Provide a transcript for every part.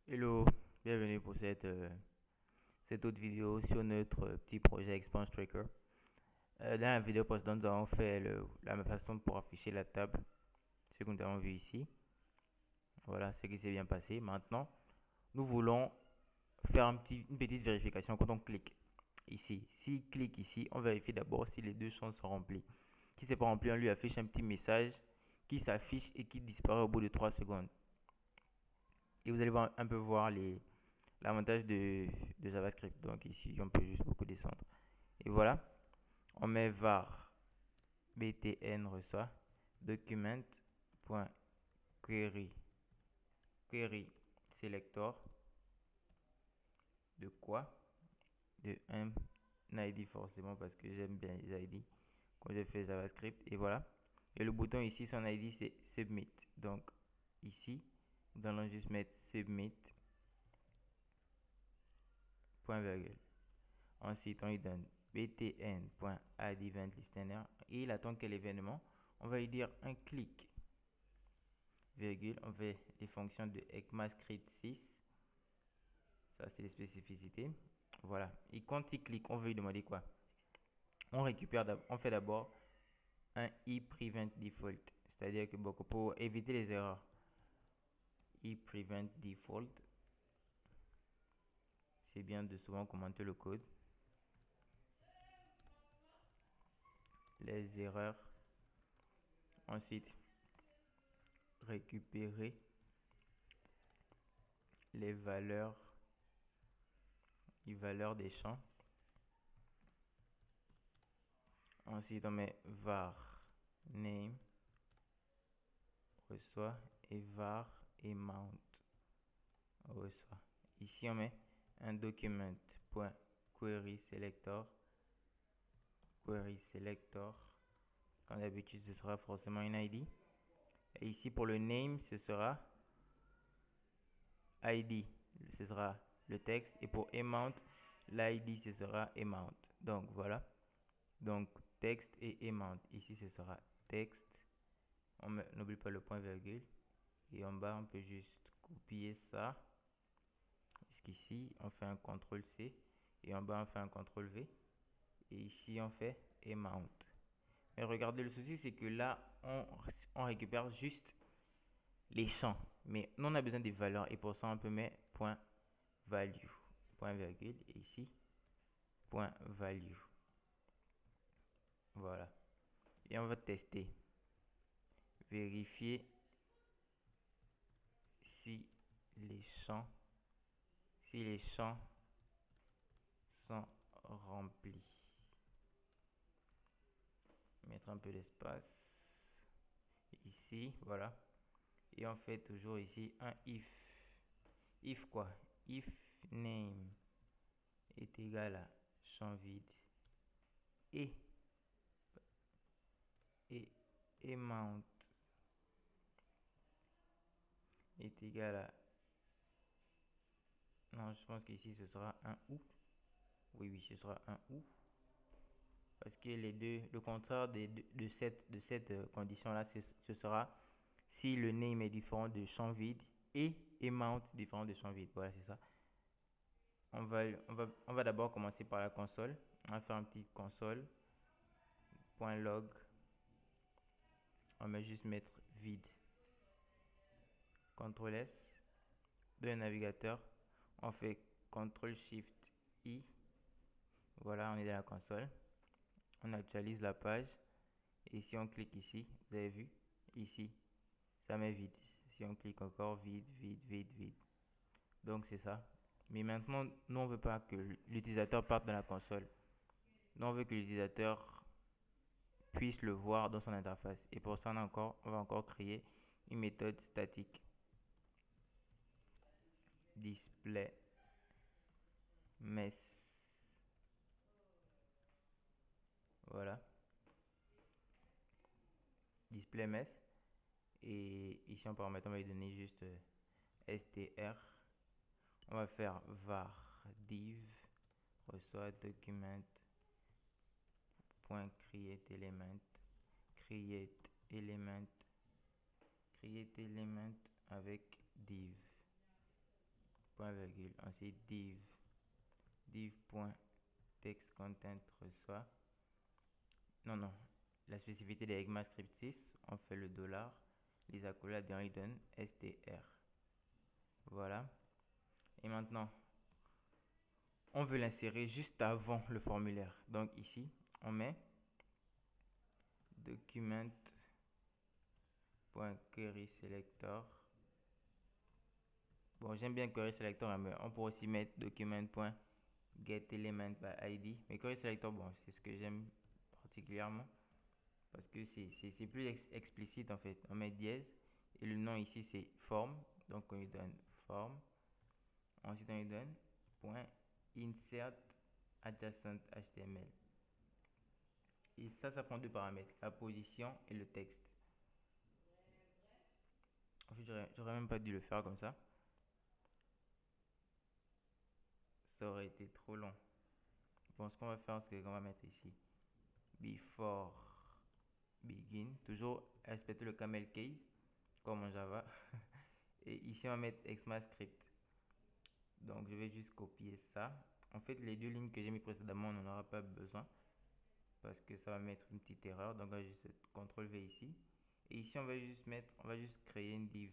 Hello, bienvenue pour cette autre vidéo sur notre petit projet Expense Tracker. Dans la vidéo précédente, nous avons fait la même façon pour afficher la table, ce que nous avons vu ici. Voilà ce qui s'est bien passé. Maintenant, nous voulons faire une petite vérification quand on clique ici. S'il clique ici, on vérifie d'abord si les deux champs sont remplis. Si ce n'est pas rempli, on lui affiche un petit message qui s'affiche et qui disparaît au bout de 3 secondes. Et vous allez un peu voir l'avantage de JavaScript. Donc ici, on peut juste beaucoup descendre. Et voilà, on met var btn reçoit document.query query selector de quoi? De un ID forcément parce que j'aime bien les ID quand je fais JavaScript. Et voilà. Et le bouton ici, son ID c'est submit. Donc ici, nous allons juste mettre submit point virgule. Ensuite, on lui donne btn.addEventListener et il attend quel événement. On va lui dire un clic, virgule. On fait les fonctions de ECMAScript 6. Ça, c'est les spécificités. Voilà. Et quand il clique, on veut lui demander quoi? On fait d'abord un prevent default. C'est-à-dire que pour éviter les erreurs, prevent default, c'est bien de souvent commenter le code. Les erreurs. Ensuite, récupérer les valeurs des champs. Ensuite, on met var name reçoit et var et mount reçoit. Ici, on met un document.query selector query selector. Comme d'habitude, ce sera forcément une ID. Et ici, pour le name, ce sera ID. Ce sera le texte. Et pour amount, l'ID, ce sera amount. Donc, voilà. Donc, texte et amount. Ici, ce sera texte. On n'oublie pas le point virgule. Et en bas, on peut juste copier ça. Jusqu'ici, on fait un CTRL C. Et en bas, on fait un CTRL V. Et ici, on fait amount. Mais regardez, le souci, c'est que là, on récupère juste les champs. Mais nous, on a besoin des valeurs. Et pour ça, on peut mettre point value. Point virgule. Et ici, point value. Voilà. Et on va tester. Vérifier si les champs sont remplis. Mettre un peu d'espace ici, voilà. Et on fait toujours ici un if. If quoi? If name est égal à champ vide et amount est égal à... Non, je pense qu'ici ce sera un ou. Oui, ce sera un ou. Parce que les deux, le contraire de cette condition-là, ce sera si le name est différent de champ vide et amount différent de champ vide. Voilà, c'est ça. On va d'abord commencer par la console. On va faire un petit console.log. On va juste mettre vide. CTRL S. De navigateur. On fait CTRL SHIFT I. Voilà, on est dans la console. On actualise la page. Et si on clique ici, vous avez vu, ici, ça met vide. Si on clique encore, vide, vide, vide, vide. Donc c'est ça. Mais maintenant, nous, on ne veut pas que l'utilisateur parte dans la console. Nous, on veut que l'utilisateur puisse le voir dans son interface. Et pour ça, on va encore créer une méthode statique. Display mess. Voilà. Display mess. Et ici, on peut on va lui donner juste str. On va faire var div reçoit document point create element create element avec div. point virgule, ensuite div.textContent reçoit, non, la spécificité de ECMAScript 6, on fait le $, les accolades et on lui donne str. Voilà. Et maintenant, on veut l'insérer juste avant le formulaire. Donc ici, on met document.querySelector. Bon, j'aime bien querySelector, mais on pourrait aussi mettre document.getElementById. Mais querySelector, bon, c'est ce que j'aime particulièrement parce que c'est plus explicite en fait. On met dièse et le nom ici c'est form. Donc on lui donne form. Ensuite on lui donne .insert adjacent HTML. Et ça prend deux paramètres, la position et le texte. En fait, j'aurais même pas dû le faire comme ça. Ça aurait été trop long. Bon, ce qu'on va faire, c'est qu'on va mettre ici before begin, toujours respecter le camel case comme en Java. Et ici on va mettre ECMAScript. Donc je vais juste copier ça. En fait, les deux lignes que j'ai mis précédemment, on n'en aura pas besoin parce que ça va mettre une petite erreur. Donc on va juste CTRL V ici. Et ici on va juste créer une div.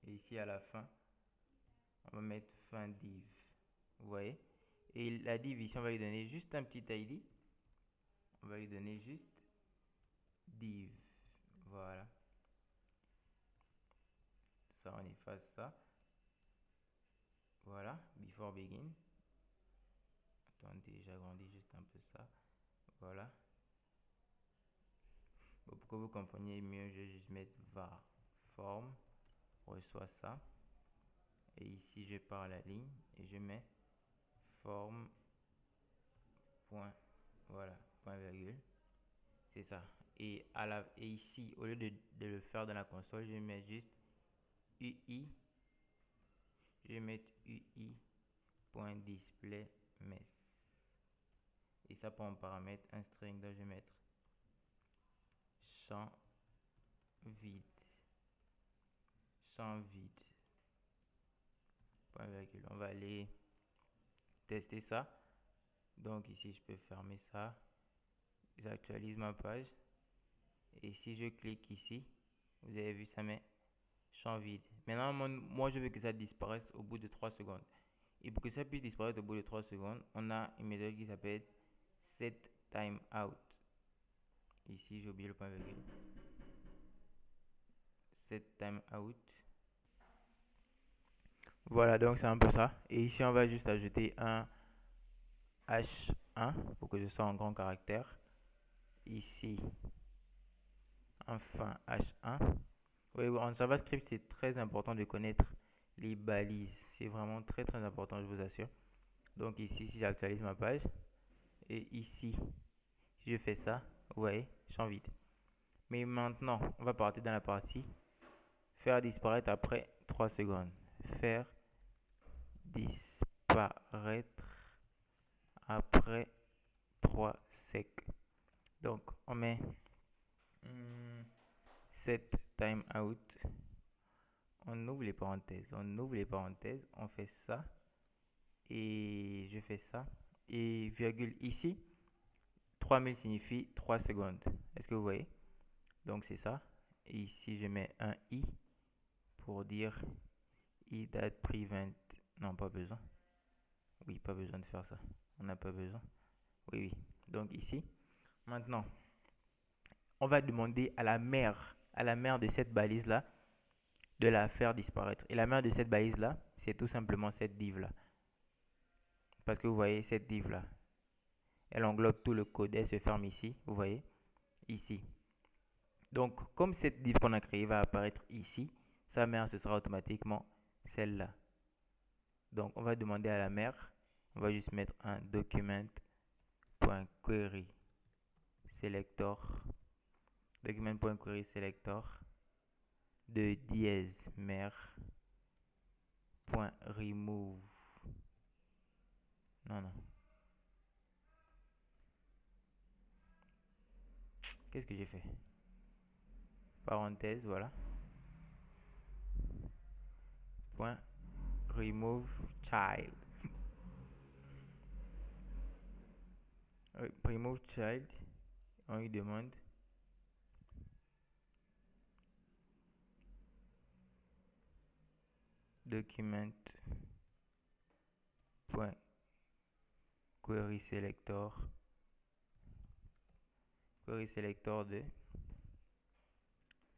Et ici à la fin, on va mettre fin div. Vous voyez? Et la div ici, on va lui donner juste un petit ID. On va lui donner juste div. Voilà. Ça, on efface ça. Voilà, before begin. Attendez, j'agrandis juste un peu ça. Voilà. Bon, pour que vous compreniez mieux, je vais juste mettre var form reçoit ça. Et ici, je pars à la ligne et je mets form point, voilà, point virgule. C'est ça. Et ici, au lieu de le faire dans la console, je mets juste UI. Je vais mettre UI.displayMess. Et ça prend en paramètre un string, donc je vais mettre champ vide. Champ vide. Point virgule. On va aller tester ça. Donc ici, je peux fermer ça. J'actualise ma page. Et si je clique ici, vous avez vu, ça met champ vide. Maintenant, moi, je veux que ça disparaisse au bout de 3 secondes. Et pour que ça puisse disparaître au bout de 3 secondes, on a une méthode qui s'appelle setTimeout. Ici, j'ai oublié le point virgule. setTimeout. Voilà, donc c'est un peu ça. Et ici, on va juste ajouter un H1 pour que ce soit en grand caractère. Ici, enfin H1. Oui, en JavaScript, c'est très important de connaître les balises. C'est vraiment très très important, je vous assure. Donc ici, si j'actualise ma page, et ici, si je fais ça, vous voyez, champ vide. Mais maintenant, on va partir dans la partie faire disparaître après 3 secondes. Faire disparaître après 3 secs. Donc, on met set timeout. On ouvre les parenthèses. On fait ça. Et je fais ça. Et virgule ici. 3000 signifie 3 secondes. Est-ce que vous voyez? Donc, c'est ça. Et ici, je mets un i pour dire i date prevent. Non, pas besoin. Oui, pas besoin de faire ça. On n'a pas besoin. Oui. Donc, ici. Maintenant, on va demander à la mère de cette balise-là de la faire disparaître. Et la mère de cette balise-là, c'est tout simplement cette div-là. Parce que vous voyez, cette div-là, elle englobe tout le code. Elle se ferme ici, vous voyez, ici. Donc, comme cette div qu'on a créée va apparaître ici, sa mère, ce sera automatiquement celle-là. Donc, on va demander à la mère, on va juste mettre un document.querySelector de dièse mère point remove. Non. Qu'est-ce que j'ai fait? Parenthèse, voilà. Point remove child. Remove child, on lui demande document point query selector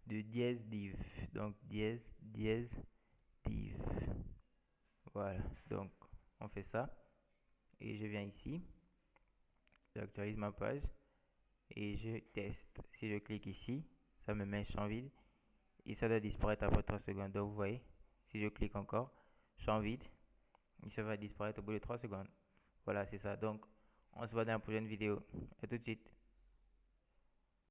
de dièse div, donc dièse div. Voilà, donc on fait ça et je viens ici, j'actualise ma page et je teste. Si je clique ici, ça me met un champ vide et ça doit disparaître après 3 secondes. Donc vous voyez, si je clique encore, champ vide, il se va disparaître au bout de 3 secondes. Voilà, c'est ça. Donc on se voit dans la prochaine vidéo. À tout de suite.